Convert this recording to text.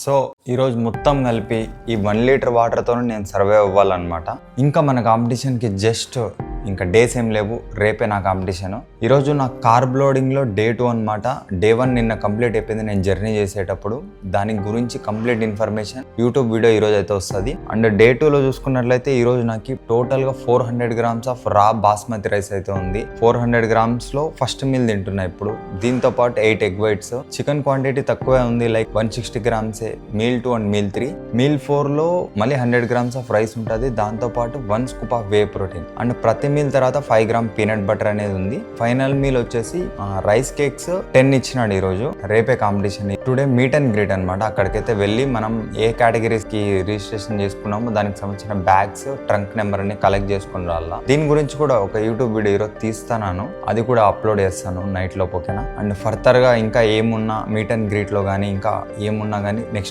So ఈరోజు మొత్తం కలిపి ఈ 1 లీటర్ వాటర్తో నేను సర్వైవ్ అవ్వాలన్నమాట. ఇంకా మన కాంపిటీషన్కి జస్ట్ ఇంకా డేస్ ఏం లేవు, రేపే నా కాంపిటీషన్. ఈరోజు నా కార్బ్ లోడింగ్లో డే 2 అనమాట. డే 1 నిన్న కంప్లీట్ అయిపోయింది నేను జర్నీ చేసేటప్పుడు. దాని గురించి కంప్లీట్ ఇన్ఫర్మేషన్ యూట్యూబ్ వీడియో ఈరోజు అయితే వస్తుంది. అండ్ డే 2లో చూసుకున్నట్లయితే ఈరోజు నాకు టోటల్గా 400 grams ఆఫ్ రా బాస్మతి రైస్ అయితే ఉంది. 400 grams ఫస్ట్ మీల్ తింటున్నా ఇప్పుడు. దీంతో పాటు 8 egg whites. చికెన్ క్వాంటిటీ తక్కువే ఉంది, like 160 grams meal 2 and meal 3. Meal 4లో మళ్ళీ 100 grams ఆఫ్ రైస్ ఉంటుంది. దాంతో పాటు 1 scoop of whey protein. And ప్రతి మీల్ తర్వాత 5 grams పీనట్ బటర్ అనేది ఉంది. ఫైనల్ మీల్ వచ్చేసి రైస్ కేక్స్ 10 ఇచ్చినాడు ఈరోజు. రేపే competition. Today meet and greet అనమాట. అక్కడికైతే వెళ్ళి మనం ఏ కేటగిరీస్ కి రిజిస్ట్రేషన్ చేసుకున్నామో దానికి సంబంధించిన బ్యాగ్స్, ట్రంక్ నెంబర్ ని కలెక్ట్ చేసుకుని రావాలా. దీని గురించి కూడా ఒక యూట్యూబ్ వీడియో ఈరోజు తీస్తాను, అది కూడా అప్లోడ్ చేస్తాను నైట్ లోపు, ఓకేనా. అండ్ ఫర్దర్ గా ఇంకా ఏమున్నా మీట్ అండ్ గ్రీట్ లో కానీ ఇంకా ఏమున్నా కానీ నెక్స్ట్